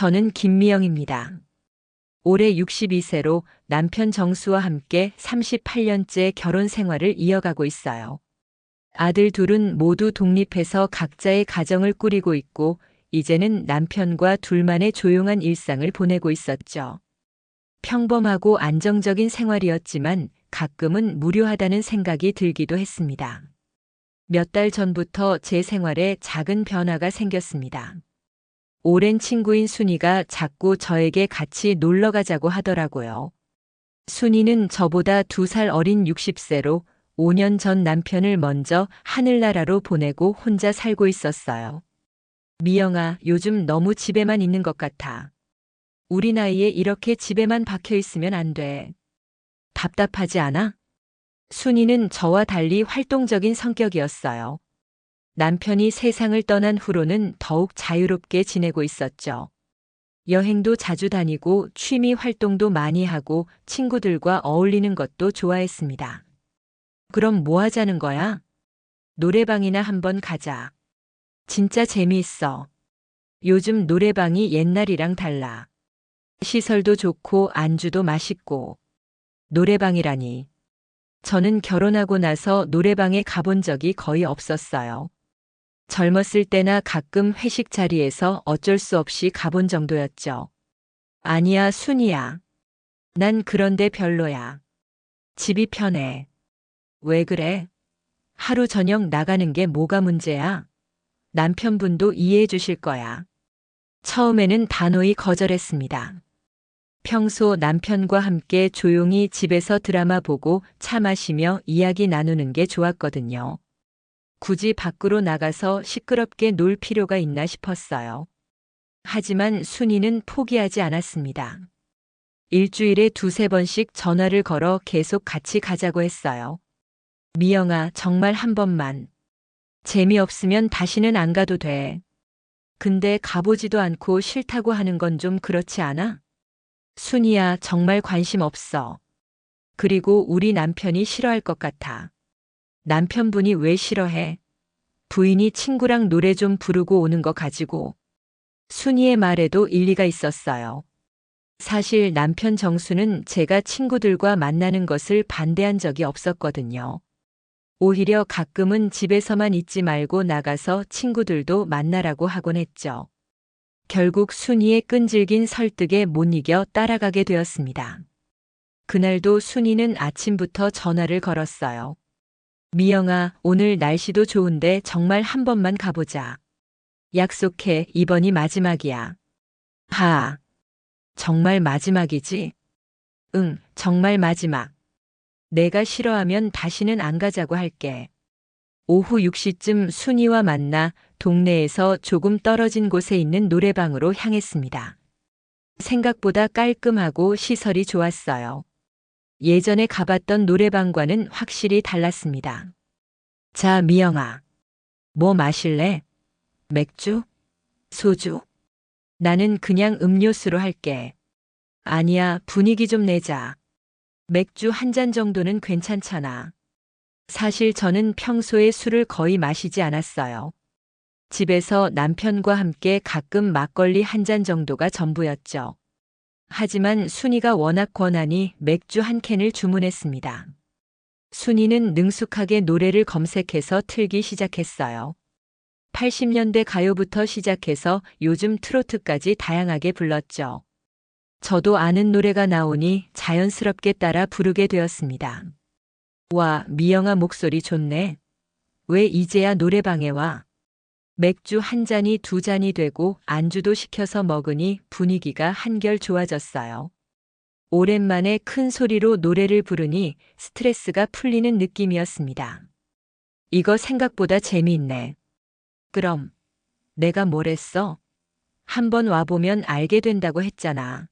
저는 김미영입니다. 올해 62세로 남편 정수와 함께 38년째 결혼 생활을 이어가고 있어요. 아들 둘은 모두 독립해서 각자의 가정을 꾸리고 있고, 이제는 남편과 둘만의 조용한 일상을 보내고 있었죠. 평범하고 안정적인 생활이었지만 가끔은 무료하다는 생각이 들기도 했습니다. 몇 달 전부터 제 생활에 작은 변화가 생겼습니다. 오랜 친구인 순이가 자꾸 저에게 같이 놀러 가자고 하더라고요. 순이는 저보다 2살 어린 60세로 5년 전 남편을 먼저 하늘나라로 보내고 혼자 살고 있었어요. 미영아, 요즘 너무 집에만 있는 것 같아. 우리 나이에 이렇게 집에만 박혀 있으면 안 돼. 답답하지 않아? 순이는 저와 달리 활동적인 성격이었어요. 남편이 세상을 떠난 후로는 더욱 자유롭게 지내고 있었죠. 여행도 자주 다니고 취미 활동도 많이 하고 친구들과 어울리는 것도 좋아했습니다. 그럼 뭐 하자는 거야? 노래방이나 한번 가자. 진짜 재미있어. 요즘 노래방이 옛날이랑 달라. 시설도 좋고 안주도 맛있고. 노래방이라니. 저는 결혼하고 나서 노래방에 가본 적이 거의 없었어요. 젊었을 때나 가끔 회식 자리에서 어쩔 수 없이 가본 정도였죠. 아니야, 순이야. 난 그런데 별로야. 집이 편해. 왜 그래? 하루 저녁 나가는 게 뭐가 문제야? 남편분도 이해해 주실 거야. 처음에는 단호히 거절했습니다. 평소 남편과 함께 조용히 집에서 드라마 보고 차 마시며 이야기 나누는 게 좋았거든요. 굳이 밖으로 나가서 시끄럽게 놀 필요가 있나 싶었어요. 하지만 순이는 포기하지 않았습니다. 일주일에 2~3번씩 전화를 걸어 계속 같이 가자고 했어요. 미영아, 정말 한 번만. 재미없으면 다시는 안 가도 돼. 근데 가보지도 않고 싫다고 하는 건 좀 그렇지 않아? 순이야, 정말 관심 없어. 그리고 우리 남편이 싫어할 것 같아. 남편분이 왜 싫어해? 부인이 친구랑 노래 좀 부르고 오는 거 가지고. 순이의 말에도 일리가 있었어요. 사실 남편 정수는 제가 친구들과 만나는 것을 반대한 적이 없었거든요. 오히려 가끔은 집에서만 있지 말고 나가서 친구들도 만나라고 하곤 했죠. 결국 순이의 끈질긴 설득에 못 이겨 따라가게 되었습니다. 그날도 순이는 아침부터 전화를 걸었어요. 미영아, 오늘 날씨도 좋은데 정말 한 번만 가보자. 약속해, 이번이 마지막이야. 하, 정말 마지막이지? 응, 정말 마지막. 내가 싫어하면 다시는 안 가자고 할게. 오후 6시쯤 순이와 만나 동네에서 조금 떨어진 곳에 있는 노래방으로 향했습니다. 생각보다 깔끔하고 시설이 좋았어요. 예전에 가봤던 노래방과는 확실히 달랐습니다. 자, 미영아. 뭐 마실래? 맥주? 소주? 나는 그냥 음료수로 할게. 아니야, 분위기 좀 내자. 맥주 한 잔 정도는 괜찮잖아. 사실 저는 평소에 술을 거의 마시지 않았어요. 집에서 남편과 함께 가끔 막걸리 한 잔 정도가 전부였죠. 하지만 순이가 워낙 권하니 맥주 한 캔을 주문했습니다. 순이는 능숙하게 노래를 검색해서 틀기 시작했어요. 80년대 가요부터 시작해서 요즘 트로트까지 다양하게 불렀죠. 저도 아는 노래가 나오니 자연스럽게 따라 부르게 되었습니다. 와, 미영아 목소리 좋네. 왜 이제야 노래방에 와? 맥주 한 잔이 2잔이 되고 안주도 시켜서 먹으니 분위기가 한결 좋아졌어요. 오랜만에 큰 소리로 노래를 부르니 스트레스가 풀리는 느낌이었습니다. 이거 생각보다 재미있네. 그럼 내가 뭘 했어? 한번 와보면 알게 된다고 했잖아.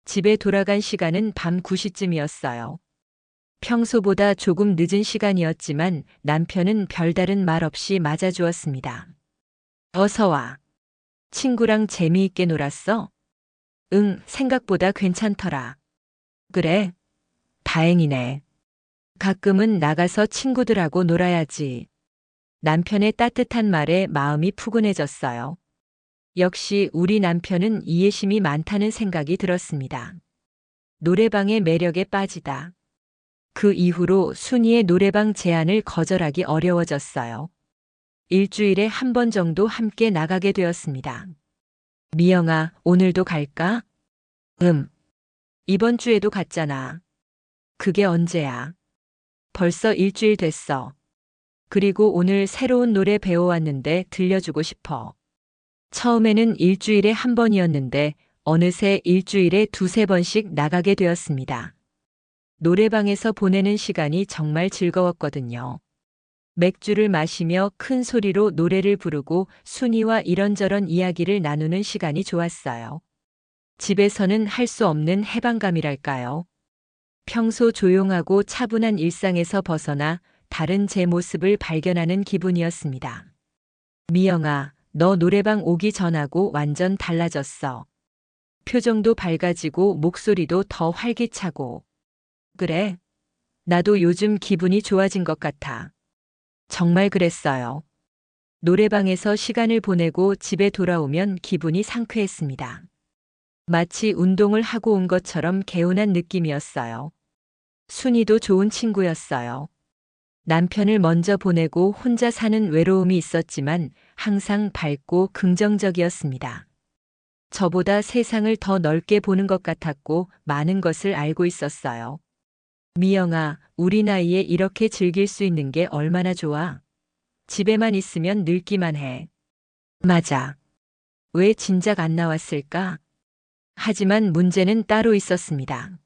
집에 돌아간 시간은 밤 9시쯤이었어요. 평소보다 조금 늦은 시간이었지만 남편은 별다른 말 없이 맞아주었습니다. 어서 와. 친구랑 재미있게 놀았어? 응, 생각보다 괜찮더라. 그래? 다행이네. 가끔은 나가서 친구들하고 놀아야지. 남편의 따뜻한 말에 마음이 푸근해졌어요. 역시 우리 남편은 이해심이 많다는 생각이 들었습니다. 노래방의 매력에 빠지다. 그 이후로 순이의 노래방 제안을 거절하기 어려워졌어요. 일주일에 한 번 정도 함께 나가게 되었습니다. 미영아, 오늘도 갈까? 이번 주에도 갔잖아. 그게 언제야? 벌써 일주일 됐어. 그리고 오늘 새로운 노래 배워왔는데 들려주고 싶어. 처음에는 일주일에 한 번이었는데 어느새 일주일에 두세 번씩 나가게 되었습니다. 노래방에서 보내는 시간이 정말 즐거웠거든요. 맥주를 마시며 큰 소리로 노래를 부르고 순이와 이런저런 이야기를 나누는 시간이 좋았어요. 집에서는 할 수 없는 해방감이랄까요. 평소 조용하고 차분한 일상에서 벗어나 다른 제 모습을 발견하는 기분이었습니다. 미영아, 너 노래방 오기 전하고 완전 달라졌어. 표정도 밝아지고 목소리도 더 활기차고. 그래? 나도 요즘 기분이 좋아진 것 같아. 정말 그랬어요. 노래방에서 시간을 보내고 집에 돌아오면 기분이 상쾌했습니다. 마치 운동을 하고 온 것처럼 개운한 느낌이었어요. 순이도 좋은 친구였어요. 남편을 먼저 보내고 혼자 사는 외로움이 있었지만 항상 밝고 긍정적이었습니다. 저보다 세상을 더 넓게 보는 것 같았고 많은 것을 알고 있었어요. 미영아, 우리 나이에 이렇게 즐길 수 있는 게 얼마나 좋아. 집에만 있으면 늙기만 해. 맞아. 왜 진작 안 나왔을까? 하지만 문제는 따로 있었습니다.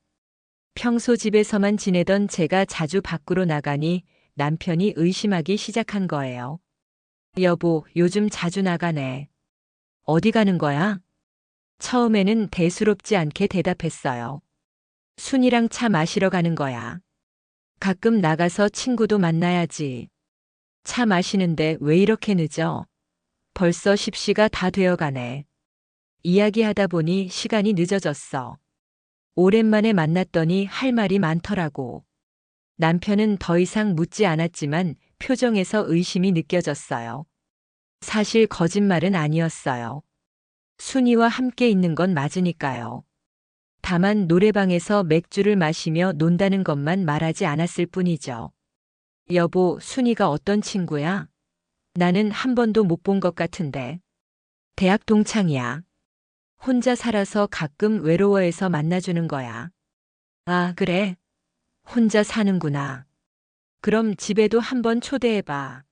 평소 집에서만 지내던 제가 자주 밖으로 나가니 남편이 의심하기 시작한 거예요. 여보, 요즘 자주 나가네. 어디 가는 거야? 처음에는 대수롭지 않게 대답했어요. 순이랑 차 마시러 가는 거야. 가끔 나가서 친구도 만나야지. 차 마시는데 왜 이렇게 늦어? 벌써 10시가 다 되어 가네. 이야기하다 보니 시간이 늦어졌어. 오랜만에 만났더니 할 말이 많더라고. 남편은 더 이상 묻지 않았지만 표정에서 의심이 느껴졌어요. 사실 거짓말은 아니었어요. 순이와 함께 있는 건 맞으니까요. 다만 노래방에서 맥주를 마시며 논다는 것만 말하지 않았을 뿐이죠. 여보, 순이가 어떤 친구야? 나는 한 번도 못 본 것 같은데. 대학 동창이야. 혼자 살아서 가끔 외로워해서 만나주는 거야. 아, 그래? 혼자 사는구나. 그럼 집에도 한번 초대해봐.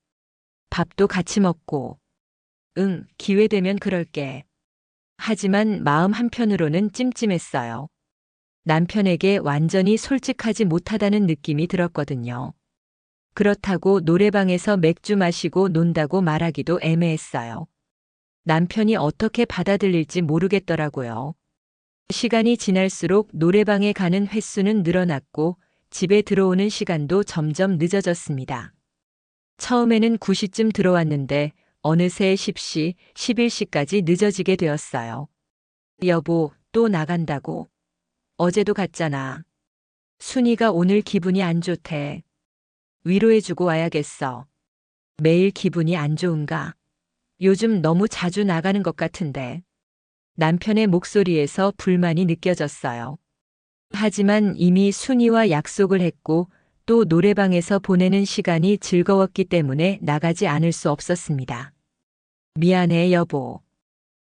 밥도 같이 먹고. 응, 기회 되면 그럴게. 하지만 마음 한편으로는 찜찜했어요. 남편에게 완전히 솔직하지 못하다는 느낌이 들었거든요. 그렇다고 노래방에서 맥주 마시고 논다고 말하기도 애매했어요. 남편이 어떻게 받아들일지 모르겠더라고요. 시간이 지날수록 노래방에 가는 횟수는 늘어났고 집에 들어오는 시간도 점점 늦어졌습니다. 처음에는 9시쯤 들어왔는데 어느새 10시, 11시까지 늦어지게 되었어요. 여보, 또 나간다고. 어제도 갔잖아. 순이가 오늘 기분이 안 좋대. 위로해주고 와야겠어. 매일 기분이 안 좋은가? 요즘 너무 자주 나가는 것 같은데. 남편의 목소리에서 불만이 느껴졌어요. 하지만 이미 순이와 약속을 했고 또 노래방에서 보내는 시간이 즐거웠기 때문에 나가지 않을 수 없었습니다. 미안해, 여보.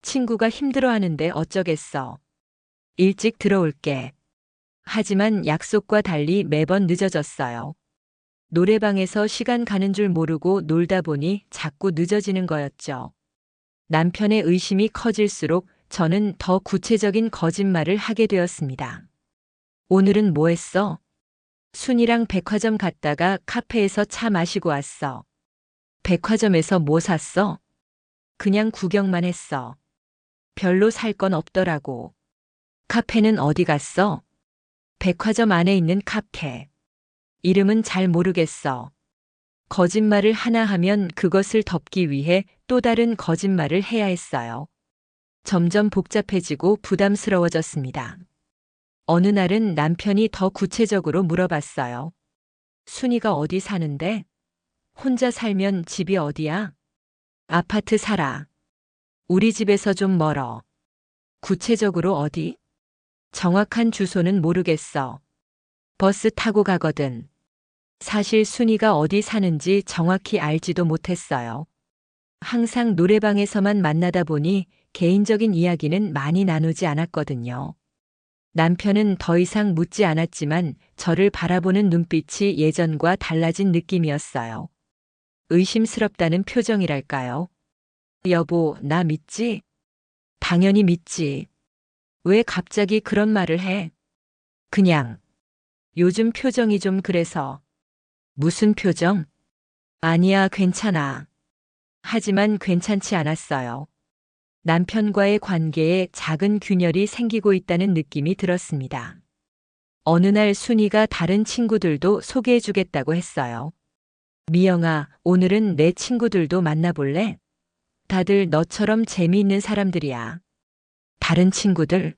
친구가 힘들어하는데 어쩌겠어. 일찍 들어올게. 하지만 약속과 달리 매번 늦어졌어요. 노래방에서 시간 가는 줄 모르고 놀다 보니 자꾸 늦어지는 거였죠. 남편의 의심이 커질수록 저는 더 구체적인 거짓말을 하게 되었습니다. 오늘은 뭐 했어? 순이랑 백화점 갔다가 카페에서 차 마시고 왔어. 백화점에서 뭐 샀어? 그냥 구경만 했어. 별로 살 건 없더라고. 카페는 어디 갔어? 백화점 안에 있는 카페. 이름은 잘 모르겠어. 거짓말을 하나 하면 그것을 덮기 위해 또 다른 거짓말을 해야 했어요. 점점 복잡해지고 부담스러워졌습니다. 어느 날은 남편이 더 구체적으로 물어봤어요. 순이가 어디 사는데? 혼자 살면 집이 어디야? 아파트 살아. 우리 집에서 좀 멀어. 구체적으로 어디? 정확한 주소는 모르겠어. 버스 타고 가거든. 사실 순이가 어디 사는지 정확히 알지도 못했어요. 항상 노래방에서만 만나다 보니 개인적인 이야기는 많이 나누지 않았거든요. 남편은 더 이상 묻지 않았지만 저를 바라보는 눈빛이 예전과 달라진 느낌이었어요. 의심스럽다는 표정이랄까요? 여보, 나 믿지? 당연히 믿지. 왜 갑자기 그런 말을 해? 그냥. 요즘 표정이 좀 그래서. 무슨 표정? 아니야, 괜찮아. 하지만 괜찮지 않았어요. 남편과의 관계에 작은 균열이 생기고 있다는 느낌이 들었습니다. 어느 날 순이가 다른 친구들도 소개해주겠다고 했어요. 미영아, 오늘은 내 친구들도 만나볼래? 다들 너처럼 재미있는 사람들이야. 다른 친구들?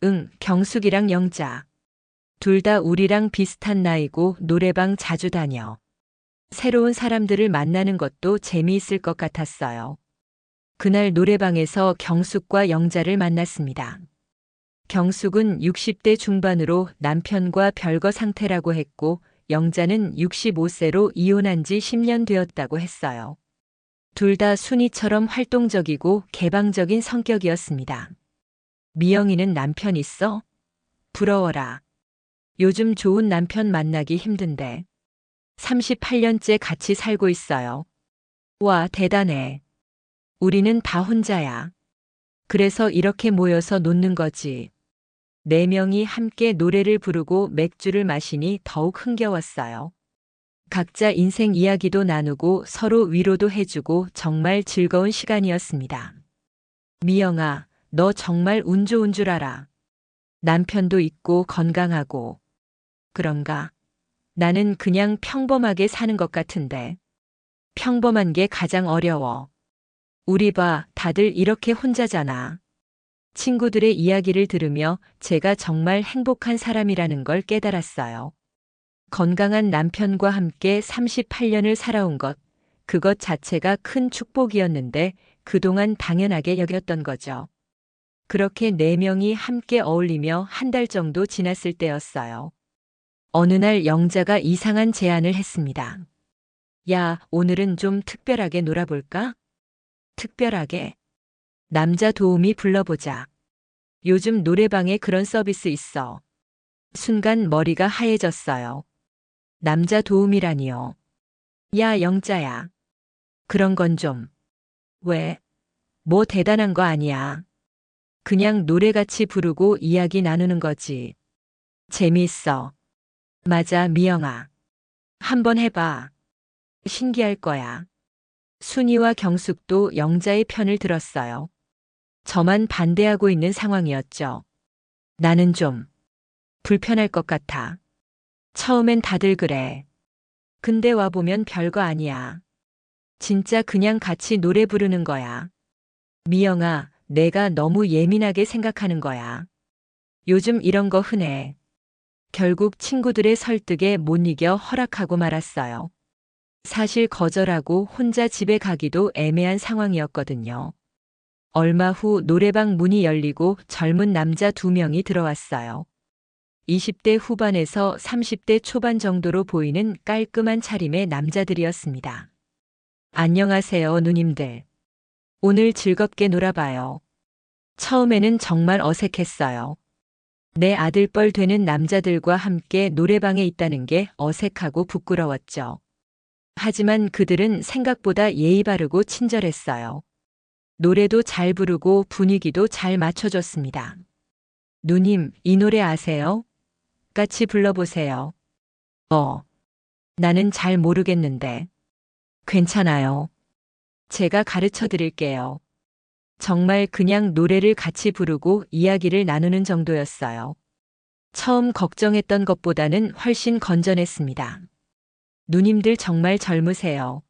응, 경숙이랑 영자. 둘 다 우리랑 비슷한 나이고 노래방 자주 다녀. 새로운 사람들을 만나는 것도 재미있을 것 같았어요. 그날 노래방에서 경숙과 영자를 만났습니다. 경숙은 60대 중반으로 남편과 별거 상태라고 했고 영자는 65세로 이혼한 지 10년 되었다고 했어요. 둘 다 순이처럼 활동적이고 개방적인 성격이었습니다. 미영이는 남편 있어? 부러워라. 요즘 좋은 남편 만나기 힘든데. 38년째 같이 살고 있어요. 와, 대단해. 우리는 다 혼자야. 그래서 이렇게 모여서 노는 거지. 네 명이 함께 노래를 부르고 맥주를 마시니 더욱 흥겨웠어요. 각자 인생 이야기도 나누고 서로 위로도 해주고 정말 즐거운 시간이었습니다. 미영아, 너 정말 운 좋은 줄 알아. 남편도 있고 건강하고. 그런가? 나는 그냥 평범하게 사는 것 같은데. 평범한 게 가장 어려워. 우리 봐, 다들 이렇게 혼자잖아. 친구들의 이야기를 들으며 제가 정말 행복한 사람이라는 걸 깨달았어요. 건강한 남편과 함께 38년을 살아온 것, 그것 자체가 큰 축복이었는데 그동안 당연하게 여겼던 거죠. 그렇게 네 명이 함께 어울리며 한 달 정도 지났을 때였어요. 어느 날 영자가 이상한 제안을 했습니다. 야, 오늘은 좀 특별하게 놀아볼까? 특별하게? 남자 도우미 불러보자. 요즘 노래방에 그런 서비스 있어. 순간 머리가 하얘졌어요. 남자 도우미라니요. 야, 영자야. 그런 건 좀. 왜? 뭐 대단한 거 아니야. 그냥 노래같이 부르고 이야기 나누는 거지. 재미있어. 맞아, 미영아. 한번 해봐. 신기할 거야. 순이와 경숙도 영자의 편을 들었어요. 저만 반대하고 있는 상황이었죠. 나는 좀 불편할 것 같아. 처음엔 다들 그래. 근데 와보면 별거 아니야. 진짜 그냥 같이 노래 부르는 거야. 미영아, 내가 너무 예민하게 생각하는 거야. 요즘 이런 거 흔해. 결국 친구들의 설득에 못 이겨 허락하고 말았어요. 사실 거절하고 혼자 집에 가기도 애매한 상황이었거든요. 얼마 후 노래방 문이 열리고 젊은 남자 2명이 들어왔어요. 20대 후반에서 30대 초반 정도로 보이는 깔끔한 차림의 남자들이었습니다. 안녕하세요, 누님들. 오늘 즐겁게 놀아봐요. 처음에는 정말 어색했어요. 내 아들뻘 되는 남자들과 함께 노래방에 있다는 게 어색하고 부끄러웠죠. 하지만 그들은 생각보다 예의 바르고 친절했어요. 노래도 잘 부르고 분위기도 잘 맞춰줬습니다. 누님, 이 노래 아세요? 같이 불러보세요. 나는 잘 모르겠는데. 괜찮아요. 제가 가르쳐 드릴게요. 정말 그냥 노래를 같이 부르고 이야기를 나누는 정도였어요. 처음 걱정했던 것보다는 훨씬 건전했습니다. 누님들 정말 젊으세요.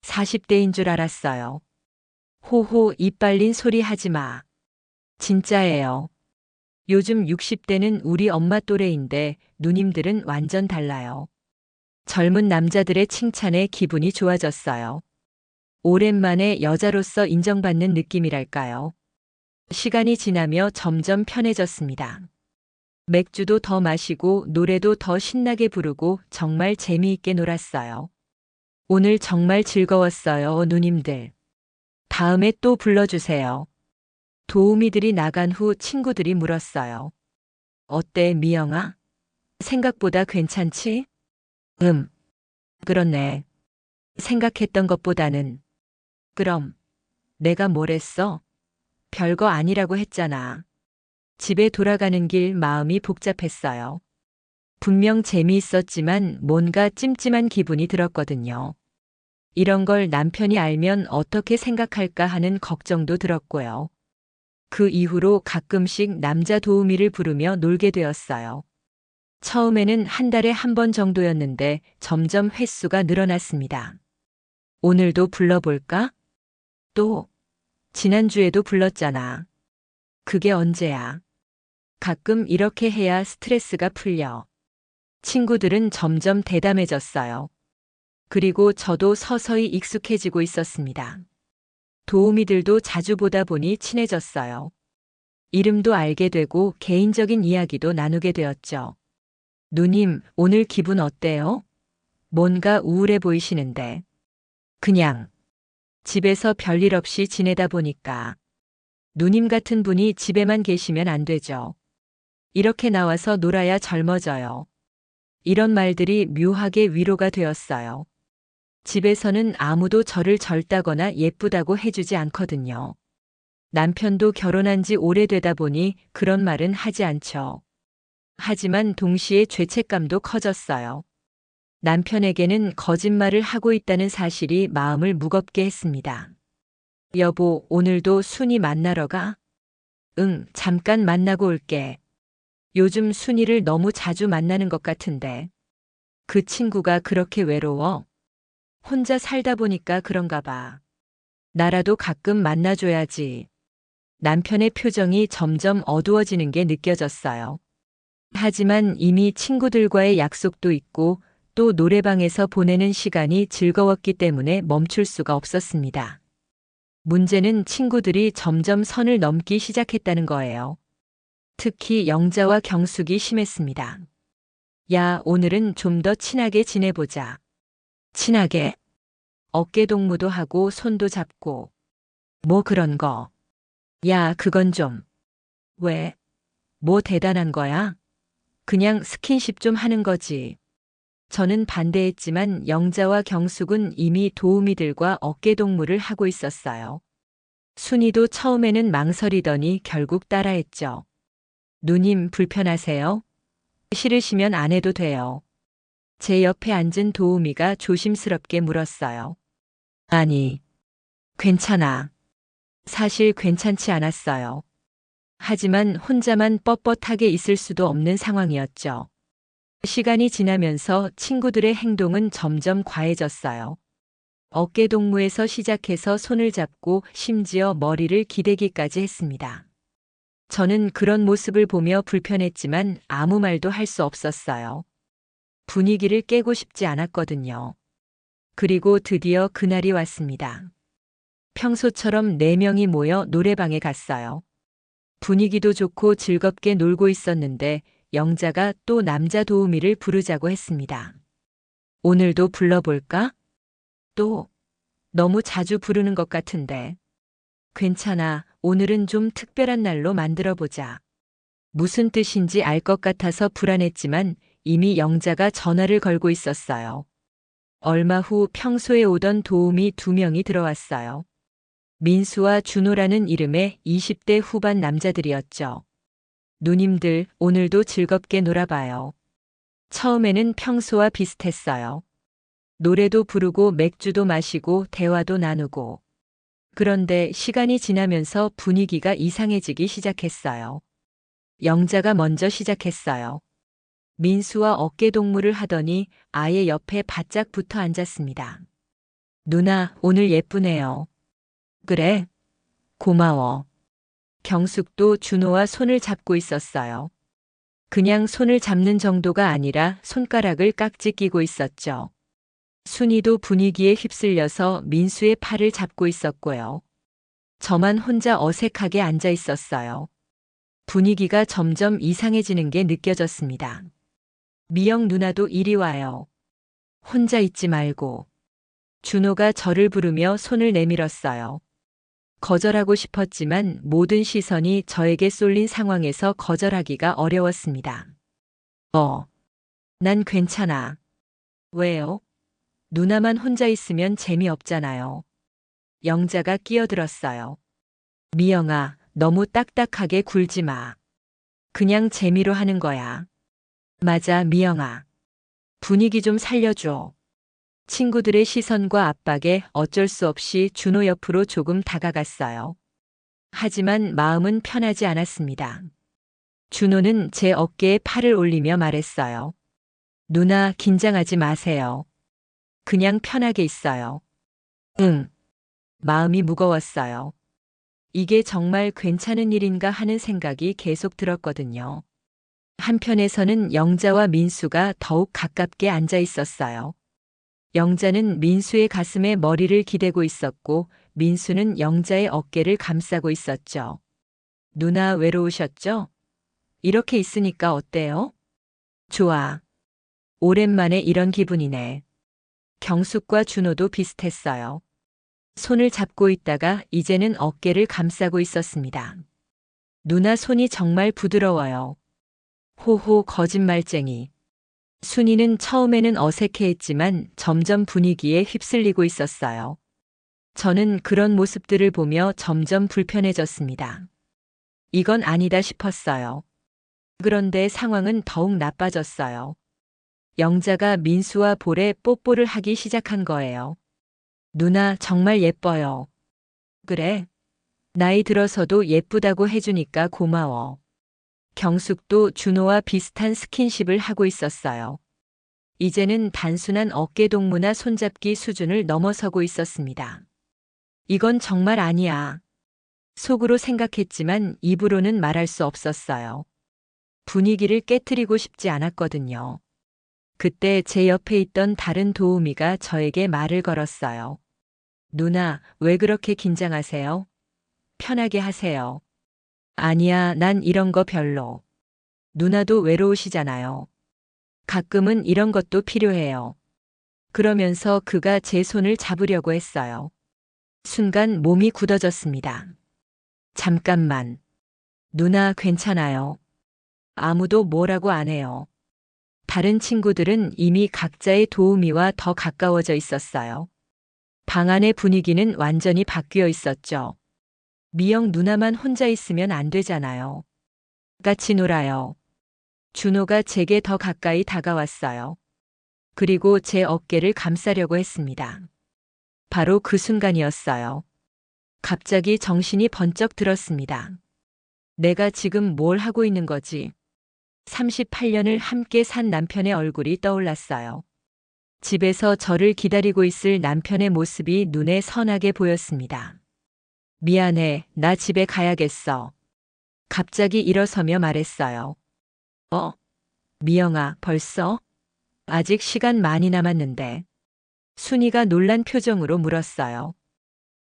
40대인 줄 알았어요. 호호, 입 빨린 소리 하지 마. 진짜예요. 요즘 60대는 우리 엄마 또래인데 누님들은 완전 달라요. 젊은 남자들의 칭찬에 기분이 좋아졌어요. 오랜만에 여자로서 인정받는 느낌이랄까요. 시간이 지나며 점점 편해졌습니다. 맥주도 더 마시고 노래도 더 신나게 부르고 정말 재미있게 놀았어요. 오늘 정말 즐거웠어요, 누님들. 다음에 또 불러주세요. 도우미들이 나간 후 친구들이 물었어요. 어때, 미영아? 생각보다 괜찮지? 그렇네. 생각했던 것보다는. 그럼, 내가 뭘 했어? 별거 아니라고 했잖아. 집에 돌아가는 길 마음이 복잡했어요. 분명 재미있었지만 뭔가 찜찜한 기분이 들었거든요. 이런 걸 남편이 알면 어떻게 생각할까 하는 걱정도 들었고요. 그 이후로 가끔씩 남자 도우미를 부르며 놀게 되었어요. 처음에는 한 달에 한 번 정도였는데 점점 횟수가 늘어났습니다. 오늘도 불러볼까? 또, 지난주에도 불렀잖아. 그게 언제야? 가끔 이렇게 해야 스트레스가 풀려. 친구들은 점점 대담해졌어요. 그리고 저도 서서히 익숙해지고 있었습니다. 도우미들도 자주 보다 보니 친해졌어요. 이름도 알게 되고 개인적인 이야기도 나누게 되었죠. 누님, 오늘 기분 어때요? 뭔가 우울해 보이시는데. 그냥 집에서 별일 없이 지내다 보니까. 누님 같은 분이 집에만 계시면 안 되죠. 이렇게 나와서 놀아야 젊어져요. 이런 말들이 묘하게 위로가 되었어요. 집에서는 아무도 저를 절다거나 예쁘다고 해주지 않거든요. 남편도 결혼한 지 오래되다 보니 그런 말은 하지 않죠. 하지만 동시에 죄책감도 커졌어요. 남편에게는 거짓말을 하고 있다는 사실이 마음을 무겁게 했습니다. 여보, 오늘도 순이 만나러 가? 응, 잠깐 만나고 올게. 요즘 순이를 너무 자주 만나는 것 같은데. 그 친구가 그렇게 외로워? 혼자 살다 보니까 그런가 봐. 나라도 가끔 만나줘야지. 남편의 표정이 점점 어두워지는 게 느껴졌어요. 하지만 이미 친구들과의 약속도 있고 또 노래방에서 보내는 시간이 즐거웠기 때문에 멈출 수가 없었습니다. 문제는 친구들이 점점 선을 넘기 시작했다는 거예요. 특히 영자와 경숙이 심했습니다. 야, 오늘은 좀 더 친하게 지내보자. 친하게. 어깨 동무도 하고 손도 잡고. 뭐 그런 거. 야, 그건 좀. 왜? 뭐 대단한 거야? 그냥 스킨십 좀 하는 거지. 저는 반대했지만 영자와 경숙은 이미 도우미들과 어깨 동무를 하고 있었어요. 순이도 처음에는 망설이더니 결국 따라했죠. 누님 불편하세요? 싫으시면 안 해도 돼요. 제 옆에 앉은 도우미가 조심스럽게 물었어요. 아니, 괜찮아. 사실 괜찮지 않았어요. 하지만 혼자만 뻣뻣하게 있을 수도 없는 상황이었죠. 시간이 지나면서 친구들의 행동은 점점 과해졌어요. 어깨 동무에서 시작해서 손을 잡고 심지어 머리를 기대기까지 했습니다. 저는 그런 모습을 보며 불편했지만 아무 말도 할 수 없었어요. 분위기를 깨고 싶지 않았거든요. 그리고 드디어 그날이 왔습니다. 평소처럼 4명이 모여 노래방에 갔어요. 분위기도 좋고 즐겁게 놀고 있었는데 영자가 또 남자 도우미를 부르자고 했습니다. 오늘도 불러볼까? 또, 너무 자주 부르는 것 같은데. 괜찮아, 오늘은 좀 특별한 날로 만들어보자. 무슨 뜻인지 알 것 같아서 불안했지만 이미 영자가 전화를 걸고 있었어요. 얼마 후 평소에 오던 도우미 2명이 들어왔어요. 민수와 준호라는 이름의 20대 후반 남자들이었죠. 누님들, 오늘도 즐겁게 놀아봐요. 처음에는 평소와 비슷했어요. 노래도 부르고 맥주도 마시고 대화도 나누고. 그런데 시간이 지나면서 분위기가 이상해지기 시작했어요. 영자가 먼저 시작했어요. 민수와 어깨 동무를 하더니 아예 옆에 바짝 붙어 앉았습니다. 누나, 오늘 예쁘네요. 그래? 고마워. 경숙도 준호와 손을 잡고 있었어요. 그냥 손을 잡는 정도가 아니라 손가락을 깍지 끼고 있었죠. 순이도 분위기에 휩쓸려서 민수의 팔을 잡고 있었고요. 저만 혼자 어색하게 앉아 있었어요. 분위기가 점점 이상해지는 게 느껴졌습니다. 미영 누나도 이리 와요. 혼자 있지 말고. 준호가 저를 부르며 손을 내밀었어요. 거절하고 싶었지만 모든 시선이 저에게 쏠린 상황에서 거절하기가 어려웠습니다. 난 괜찮아. 왜요? 누나만 혼자 있으면 재미없잖아요. 영자가 끼어들었어요. 미영아, 너무 딱딱하게 굴지 마. 그냥 재미로 하는 거야. 맞아, 미영아. 분위기 좀 살려줘. 친구들의 시선과 압박에 어쩔 수 없이 준호 옆으로 조금 다가갔어요. 하지만 마음은 편하지 않았습니다. 준호는 제 어깨에 팔을 올리며 말했어요. 누나, 긴장하지 마세요. 그냥 편하게 있어요. 응. 마음이 무거웠어요. 이게 정말 괜찮은 일인가 하는 생각이 계속 들었거든요. 한편에서는 영자와 민수가 더욱 가깝게 앉아 있었어요. 영자는 민수의 가슴에 머리를 기대고 있었고 민수는 영자의 어깨를 감싸고 있었죠. 누나 외로우셨죠? 이렇게 있으니까 어때요? 좋아. 오랜만에 이런 기분이네. 경숙과 준호도 비슷했어요. 손을 잡고 있다가 이제는 어깨를 감싸고 있었습니다. 누나 손이 정말 부드러워요. 호호 거짓말쟁이. 순이는 처음에는 어색해했지만 점점 분위기에 휩쓸리고 있었어요. 저는 그런 모습들을 보며 점점 불편해졌습니다. 이건 아니다 싶었어요. 그런데 상황은 더욱 나빠졌어요. 영자가 민수와 볼에 뽀뽀를 하기 시작한 거예요. 누나 정말 예뻐요. 그래. 나이 들어서도 예쁘다고 해주니까 고마워. 경숙도 준호와 비슷한 스킨십을 하고 있었어요. 이제는 단순한 어깨 동무나 손잡기 수준을 넘어서고 있었습니다. 이건 정말 아니야. 속으로 생각했지만 입으로는 말할 수 없었어요. 분위기를 깨트리고 싶지 않았거든요. 그때 제 옆에 있던 다른 도우미가 저에게 말을 걸었어요. 누나, 왜 그렇게 긴장하세요? 편하게 하세요. 아니야, 난 이런 거 별로. 누나도 외로우시잖아요. 가끔은 이런 것도 필요해요. 그러면서 그가 제 손을 잡으려고 했어요. 순간 몸이 굳어졌습니다. 잠깐만. 누나 괜찮아요. 아무도 뭐라고 안 해요. 다른 친구들은 이미 각자의 도우미와 더 가까워져 있었어요. 방 안의 분위기는 완전히 바뀌어 있었죠. 미영 누나만 혼자 있으면 안 되잖아요. 같이 놀아요. 준호가 제게 더 가까이 다가왔어요. 그리고 제 어깨를 감싸려고 했습니다. 바로 그 순간이었어요. 갑자기 정신이 번쩍 들었습니다. 내가 지금 뭘 하고 있는 거지? 38년을 함께 산 남편의 얼굴이 떠올랐어요. 집에서 저를 기다리고 있을 남편의 모습이 눈에 선하게 보였습니다. 미안해, 나 집에 가야겠어. 갑자기 일어서며 말했어요. 미영아, 벌써? 아직 시간 많이 남았는데. 순이가 놀란 표정으로 물었어요.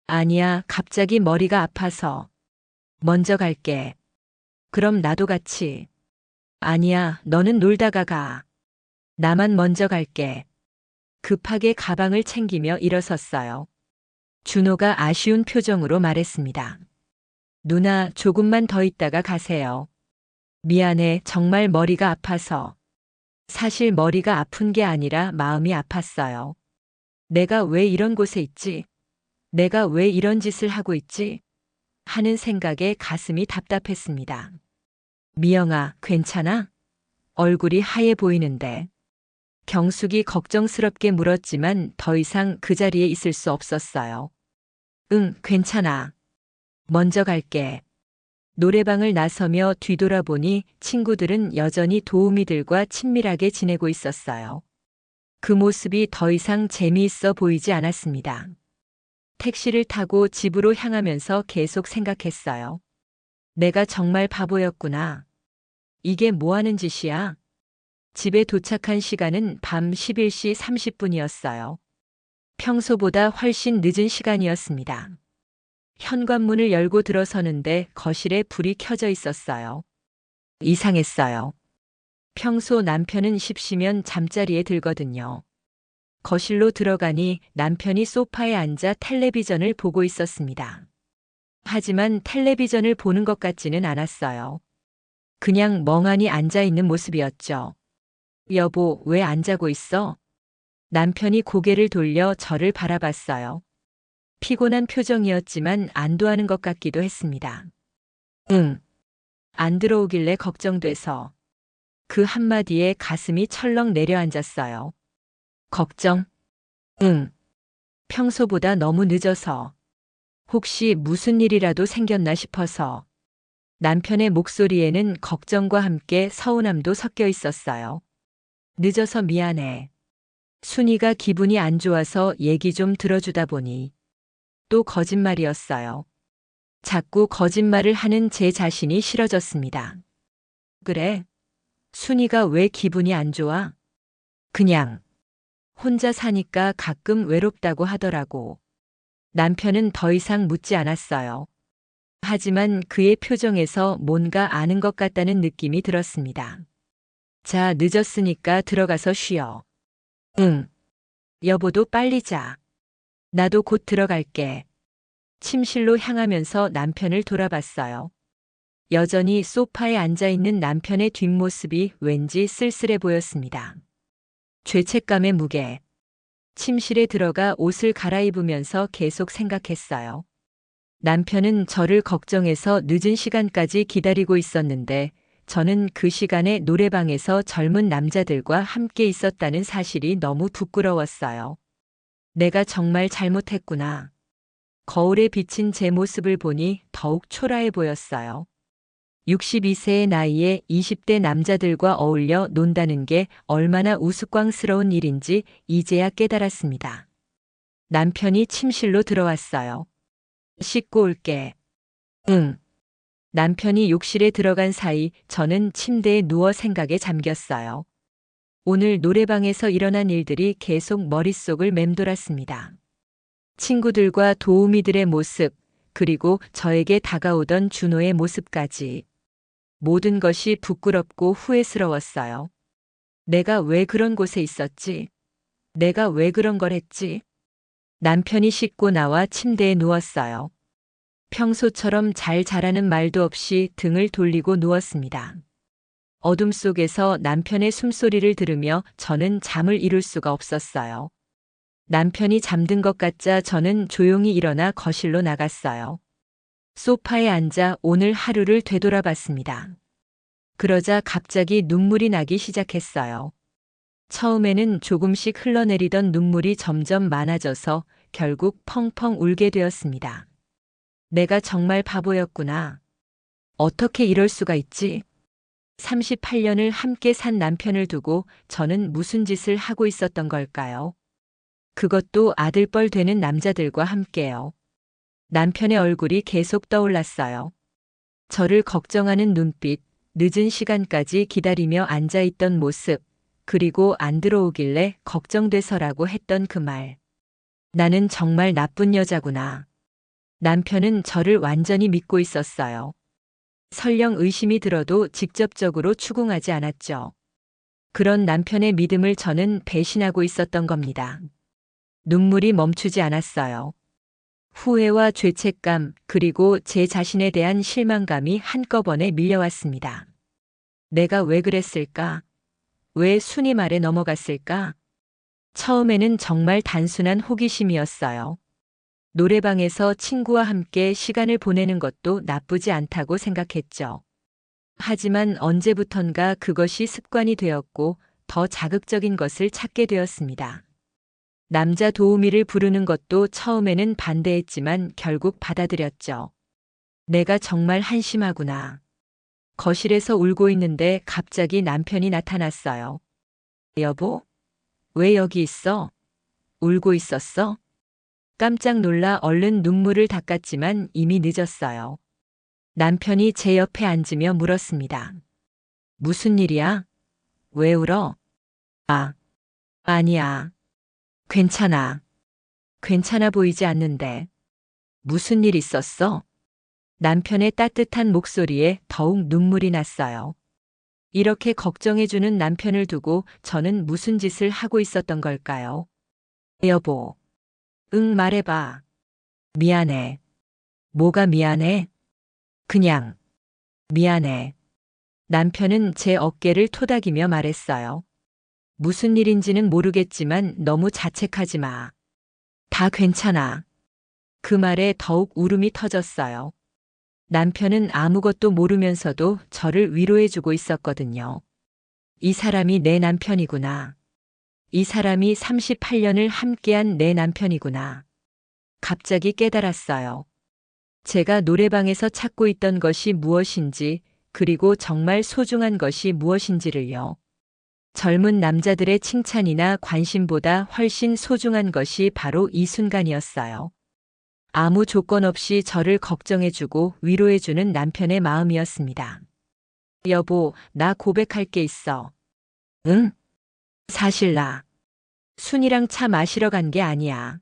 아니야, 갑자기 머리가 아파서. 먼저 갈게. 그럼 나도 같이. 아니야, 너는 놀다가 가. 나만 먼저 갈게. 급하게 가방을 챙기며 일어섰어요. 준호가 아쉬운 표정으로 말했습니다. 누나, 조금만 더 있다가 가세요. 미안해, 정말 머리가 아파서. 사실 머리가 아픈 게 아니라 마음이 아팠어요. 내가 왜 이런 곳에 있지? 내가 왜 이런 짓을 하고 있지? 하는 생각에 가슴이 답답했습니다. 미영아, 괜찮아? 얼굴이 하얘 보이는데. 경숙이 걱정스럽게 물었지만 더 이상 그 자리에 있을 수 없었어요. 응, 괜찮아. 먼저 갈게. 노래방을 나서며 뒤돌아보니 친구들은 여전히 도우미들과 친밀하게 지내고 있었어요. 그 모습이 더 이상 재미있어 보이지 않았습니다. 택시를 타고 집으로 향하면서 계속 생각했어요. 내가 정말 바보였구나. 이게 뭐 하는 짓이야? 집에 도착한 시간은 밤 11시 30분이었어요. 평소보다 훨씬 늦은 시간이었습니다. 현관문을 열고 들어서는데 거실에 불이 켜져 있었어요. 이상했어요. 평소 남편은 십시면 잠자리에 들거든요. 거실로 들어가니 남편이 소파에 앉아 텔레비전을 보고 있었습니다. 하지만 텔레비전을 보는 것 같지는 않았어요. 그냥 멍하니 앉아 있는 모습이었죠. 여보, 왜 안 자고 있어? 남편이 고개를 돌려 저를 바라봤어요. 피곤한 표정이었지만 안도하는 것 같기도 했습니다. 응. 안 들어오길래 걱정돼서. 그 한마디에 가슴이 철렁 내려앉았어요. 걱정? 응. 평소보다 너무 늦어서. 혹시 무슨 일이라도 생겼나 싶어서. 남편의 목소리에는 걱정과 함께 서운함도 섞여 있었어요. 늦어서 미안해. 순이가 기분이 안 좋아서 얘기 좀 들어주다 보니 또 거짓말이었어요. 자꾸 거짓말을 하는 제 자신이 싫어졌습니다. 그래? 순이가 왜 기분이 안 좋아? 그냥 혼자 사니까 가끔 외롭다고 하더라고. 남편은 더 이상 묻지 않았어요. 하지만 그의 표정에서 뭔가 아는 것 같다는 느낌이 들었습니다. 자, 늦었으니까 들어가서 쉬어. 응. 여보도 빨리 자. 나도 곧 들어갈게. 침실로 향하면서 남편을 돌아봤어요. 여전히 소파에 앉아 있는 남편의 뒷모습이 왠지 쓸쓸해 보였습니다. 죄책감의 무게. 침실에 들어가 옷을 갈아입으면서 계속 생각했어요. 남편은 저를 걱정해서 늦은 시간까지 기다리고 있었는데 저는 그 시간에 노래방에서 젊은 남자들과 함께 있었다는 사실이 너무 부끄러웠어요. 내가 정말 잘못했구나. 거울에 비친 제 모습을 보니 더욱 초라해 보였어요. 62세의 나이에 20대 남자들과 어울려 논다는 게 얼마나 우스꽝스러운 일인지 이제야 깨달았습니다. 남편이 침실로 들어왔어요. 씻고 올게. 응. 남편이 욕실에 들어간 사이 저는 침대에 누워 생각에 잠겼어요. 오늘 노래방에서 일어난 일들이 계속 머릿속을 맴돌았습니다. 친구들과 도우미들의 모습, 그리고 저에게 다가오던 준호의 모습까지. 모든 것이 부끄럽고 후회스러웠어요. 내가 왜 그런 곳에 있었지? 내가 왜 그런 걸 했지? 남편이 씻고 나와 침대에 누웠어요. 평소처럼 잘 자라는 말도 없이 등을 돌리고 누웠습니다. 어둠 속에서 남편의 숨소리를 들으며 저는 잠을 이룰 수가 없었어요. 남편이 잠든 것 같자 저는 조용히 일어나 거실로 나갔어요. 소파에 앉아 오늘 하루를 되돌아봤습니다. 그러자 갑자기 눈물이 나기 시작했어요. 처음에는 조금씩 흘러내리던 눈물이 점점 많아져서 결국 펑펑 울게 되었습니다. 내가 정말 바보였구나. 어떻게 이럴 수가 있지? 38년을 함께 산 남편을 두고 저는 무슨 짓을 하고 있었던 걸까요? 그것도 아들뻘 되는 남자들과 함께요. 남편의 얼굴이 계속 떠올랐어요. 저를 걱정하는 눈빛, 늦은 시간까지 기다리며 앉아있던 모습, 그리고 안 들어오길래 걱정돼서라고 했던 그 말. 나는 정말 나쁜 여자구나. 남편은 저를 완전히 믿고 있었어요. 설령 의심이 들어도 직접적으로 추궁하지 않았죠. 그런 남편의 믿음을 저는 배신하고 있었던 겁니다. 눈물이 멈추지 않았어요. 후회와 죄책감, 그리고 제 자신에 대한 실망감이 한꺼번에 밀려왔습니다. 내가 왜 그랬을까? 왜 순이 말에 넘어갔을까? 처음에는 정말 단순한 호기심이었어요. 노래방에서 친구와 함께 시간을 보내는 것도 나쁘지 않다고 생각했죠. 하지만 언제부턴가 그것이 습관이 되었고 더 자극적인 것을 찾게 되었습니다. 남자 도우미를 부르는 것도 처음에는 반대했지만 결국 받아들였죠. 내가 정말 한심하구나. 거실에서 울고 있는데 갑자기 남편이 나타났어요. 여보, 왜 여기 있어? 울고 있었어? 깜짝 놀라 얼른 눈물을 닦았지만 이미 늦었어요. 남편이 제 옆에 앉으며 물었습니다. 무슨 일이야? 왜 울어? 아, 아니야. 괜찮아. 괜찮아 보이지 않는데. 무슨 일 있었어? 남편의 따뜻한 목소리에 더욱 눈물이 났어요. 이렇게 걱정해주는 남편을 두고 저는 무슨 짓을 하고 있었던 걸까요? 여보. 응, 말해봐. 미안해. 뭐가 미안해? 그냥. 미안해. 남편은 제 어깨를 토닥이며 말했어요. 무슨 일인지는 모르겠지만 너무 자책하지 마. 다 괜찮아. 그 말에 더욱 울음이 터졌어요. 남편은 아무것도 모르면서도 저를 위로해주고 있었거든요. 이 사람이 내 남편이구나. 이 사람이 38년을 함께한 내 남편이구나. 갑자기 깨달았어요. 제가 노래방에서 찾고 있던 것이 무엇인지, 그리고 정말 소중한 것이 무엇인지를요. 젊은 남자들의 칭찬이나 관심보다 훨씬 소중한 것이 바로 이 순간이었어요. 아무 조건 없이 저를 걱정해주고 위로해주는 남편의 마음이었습니다. 여보, 나 고백할 게 있어. 응? 사실 나 순이랑 차 마시러 간 게 아니야.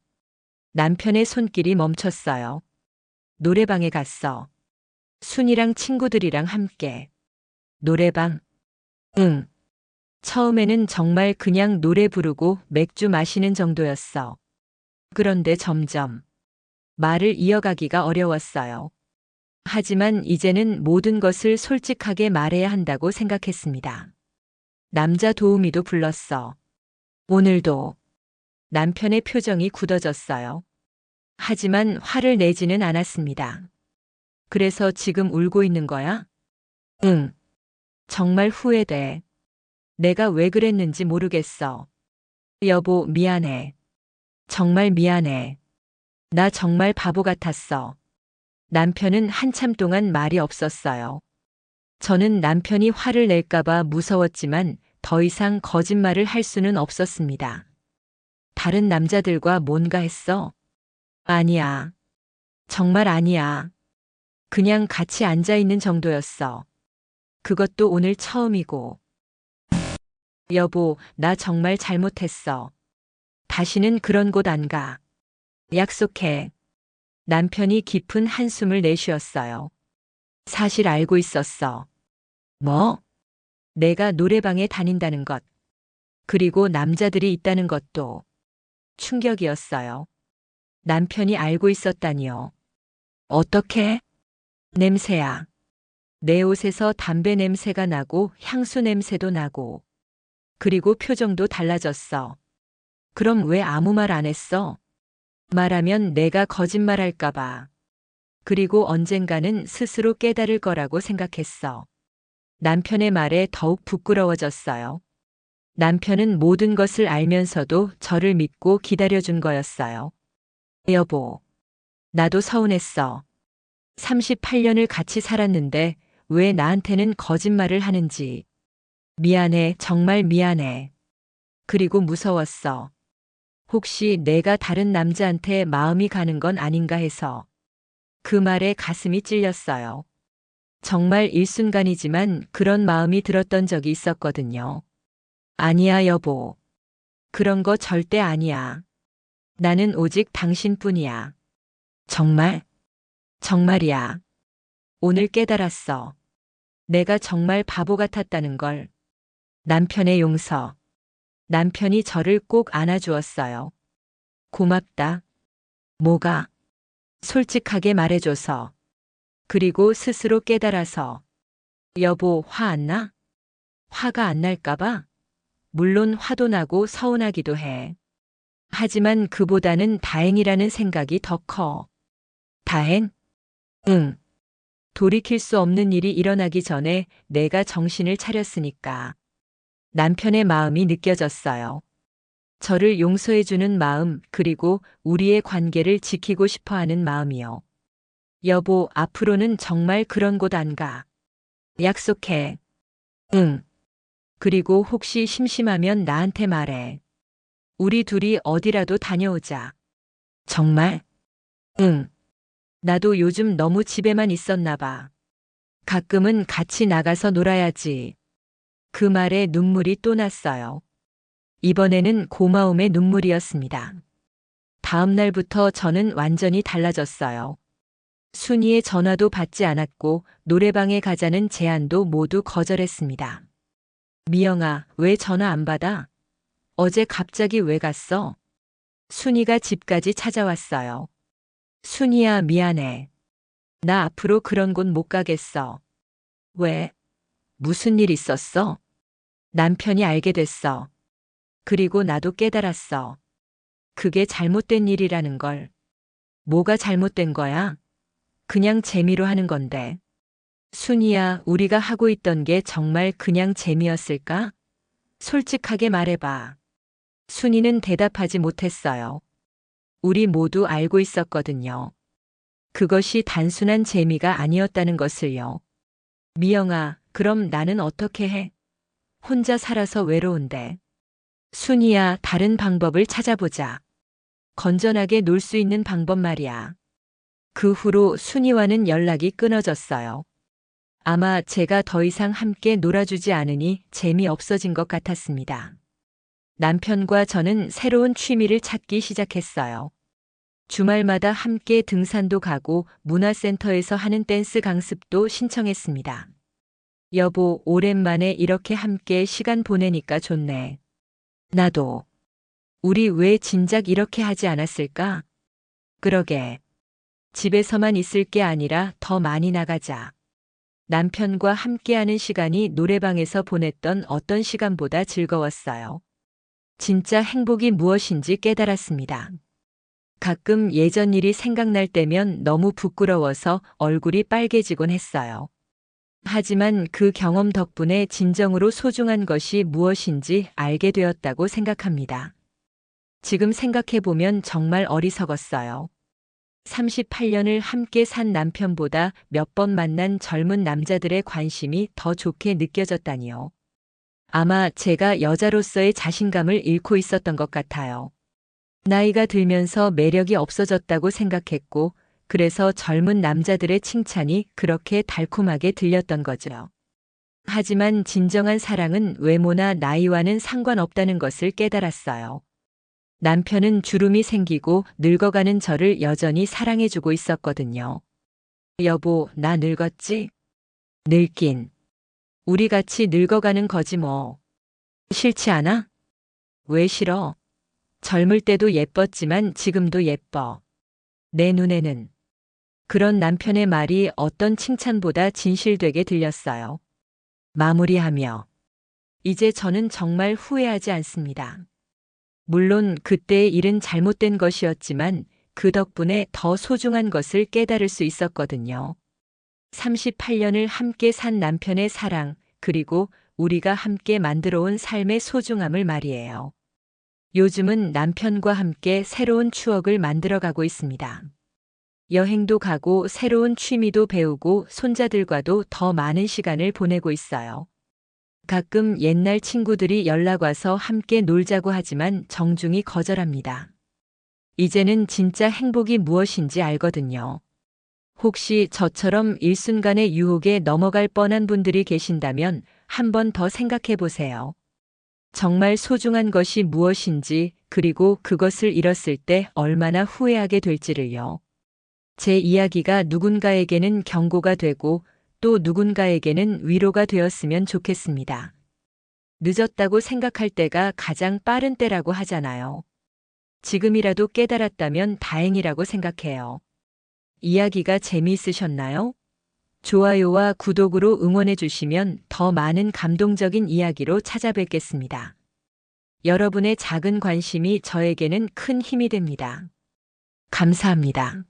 남편의 손길이 멈췄어요. 노래방에 갔어. 순이랑 친구들이랑 함께. 노래방? 응. 처음에는 정말 그냥 노래 부르고 맥주 마시는 정도였어. 그런데 점점 말을 이어가기가 어려웠어요. 하지만 이제는 모든 것을 솔직하게 말해야 한다고 생각했습니다. 남자 도우미도 불렀어. 오늘도. 남편의 표정이 굳어졌어요. 하지만 화를 내지는 않았습니다. 그래서 지금 울고 있는 거야? 응. 정말 후회돼. 내가 왜 그랬는지 모르겠어. 여보, 미안해. 정말 미안해. 나 정말 바보 같았어. 남편은 한참 동안 말이 없었어요. 저는 남편이 화를 낼까봐 무서웠지만 더 이상 거짓말을 할 수는 없었습니다. 다른 남자들과 뭔가 했어? 아니야. 정말 아니야. 그냥 같이 앉아 있는 정도였어. 그것도 오늘 처음이고. 여보, 나 정말 잘못했어. 다시는 그런 곳 안 가. 약속해. 남편이 깊은 한숨을 내쉬었어요. 사실 알고 있었어. 뭐? 내가 노래방에 다닌다는 것. 그리고 남자들이 있다는 것도 충격이었어요. 남편이 알고 있었다니요. 어떻게? 냄새야. 내 옷에서 담배 냄새가 나고 향수 냄새도 나고. 그리고 표정도 달라졌어. 그럼 왜 아무 말 안 했어? 말하면 내가 거짓말할까봐. 그리고 언젠가는 스스로 깨달을 거라고 생각했어. 남편의 말에 더욱 부끄러워졌어요. 남편은 모든 것을 알면서도 저를 믿고 기다려준 거였어요. 여보, 나도 서운했어. 38년을 같이 살았는데 왜 나한테는 거짓말을 하는지. 미안해, 정말 미안해. 그리고 무서웠어. 혹시 내가 다른 남자한테 마음이 가는 건 아닌가 해서. 그 말에 가슴이 찔렸어요. 정말 일순간이지만 그런 마음이 들었던 적이 있었거든요. 아니야, 여보. 그런 거 절대 아니야. 나는 오직 당신뿐이야. 정말? 정말이야. 오늘 깨달았어. 내가 정말 바보 같았다는 걸. 남편의 용서. 남편이 저를 꼭 안아주었어요. 고맙다. 뭐가? 솔직하게 말해줘서. 그리고 스스로 깨달아서. 여보, 화 안 나? 화가 안 날까봐? 물론 화도 나고 서운하기도 해. 하지만 그보다는 다행이라는 생각이 더 커. 다행? 응. 돌이킬 수 없는 일이 일어나기 전에 내가 정신을 차렸으니까. 남편의 마음이 느껴졌어요. 저를 용서해주는 마음, 그리고 우리의 관계를 지키고 싶어 하는 마음이요. 여보, 앞으로는 정말 그런 곳 안 가. 약속해. 응. 그리고 혹시 심심하면 나한테 말해. 우리 둘이 어디라도 다녀오자. 정말? 응. 나도 요즘 너무 집에만 있었나 봐. 가끔은 같이 나가서 놀아야지. 그 말에 눈물이 또 났어요. 이번에는 고마움의 눈물이었습니다. 다음 날부터 저는 완전히 달라졌어요. 순이의 전화도 받지 않았고 노래방에 가자는 제안도 모두 거절했습니다. 미영아, 왜 전화 안 받아? 어제 갑자기 왜 갔어? 순이가 집까지 찾아왔어요. 순이야, 미안해. 나 앞으로 그런 곳 못 가겠어. 왜? 무슨 일 있었어? 남편이 알게 됐어. 그리고 나도 깨달았어. 그게 잘못된 일이라는 걸. 뭐가 잘못된 거야? 그냥 재미로 하는 건데. 순이야, 우리가 하고 있던 게 정말 그냥 재미였을까? 솔직하게 말해봐. 순이는 대답하지 못했어요. 우리 모두 알고 있었거든요. 그것이 단순한 재미가 아니었다는 것을요. 미영아, 그럼 나는 어떻게 해? 혼자 살아서 외로운데. 순이야, 다른 방법을 찾아보자. 건전하게 놀 수 있는 방법 말이야. 그 후로 순이와는 연락이 끊어졌어요. 아마 제가 더 이상 함께 놀아주지 않으니 재미없어진 것 같았습니다. 남편과 저는 새로운 취미를 찾기 시작했어요. 주말마다 함께 등산도 가고 문화센터에서 하는 댄스 강습도 신청했습니다. 여보, 오랜만에 이렇게 함께 시간 보내니까 좋네. 나도. 우리 왜 진작 이렇게 하지 않았을까? 그러게. 집에서만 있을 게 아니라 더 많이 나가자. 남편과 함께하는 시간이 노래방에서 보냈던 어떤 시간보다 즐거웠어요. 진짜 행복이 무엇인지 깨달았습니다. 가끔 예전 일이 생각날 때면 너무 부끄러워서 얼굴이 빨개지곤 했어요. 하지만 그 경험 덕분에 진정으로 소중한 것이 무엇인지 알게 되었다고 생각합니다. 지금 생각해보면 정말 어리석었어요. 38년을 함께 산 남편보다 몇 번 만난 젊은 남자들의 관심이 더 좋게 느껴졌다니요. 아마 제가 여자로서의 자신감을 잃고 있었던 것 같아요. 나이가 들면서 매력이 없어졌다고 생각했고, 그래서 젊은 남자들의 칭찬이 그렇게 달콤하게 들렸던 거죠. 하지만 진정한 사랑은 외모나 나이와는 상관없다는 것을 깨달았어요. 남편은 주름이 생기고 늙어가는 저를 여전히 사랑해주고 있었거든요. 여보, 나 늙었지? 늙긴. 우리 같이 늙어가는 거지 뭐. 싫지 않아? 왜 싫어? 젊을 때도 예뻤지만 지금도 예뻐. 내 눈에는. 그런 남편의 말이 어떤 칭찬보다 진실되게 들렸어요. 마무리하며. 이제 저는 정말 후회하지 않습니다. 물론 그때의 일은 잘못된 것이었지만 그 덕분에 더 소중한 것을 깨달을 수 있었거든요. 38년을 함께 산 남편의 사랑, 그리고 우리가 함께 만들어온 삶의 소중함을 말이에요. 요즘은 남편과 함께 새로운 추억을 만들어가고 있습니다. 여행도 가고 새로운 취미도 배우고 손자들과도 더 많은 시간을 보내고 있어요. 가끔 옛날 친구들이 연락 와서 함께 놀자고 하지만 정중히 거절합니다. 이제는 진짜 행복이 무엇인지 알거든요. 혹시 저처럼 일순간의 유혹에 넘어갈 뻔한 분들이 계신다면 한 번 더 생각해 보세요. 정말 소중한 것이 무엇인지, 그리고 그것을 잃었을 때 얼마나 후회하게 될지를요. 제 이야기가 누군가에게는 경고가 되고 또 누군가에게는 위로가 되었으면 좋겠습니다. 늦었다고 생각할 때가 가장 빠른 때라고 하잖아요. 지금이라도 깨달았다면 다행이라고 생각해요. 이야기가 재미있으셨나요? 좋아요와 구독으로 응원해 주시면 더 많은 감동적인 이야기로 찾아뵙겠습니다. 여러분의 작은 관심이 저에게는 큰 힘이 됩니다. 감사합니다.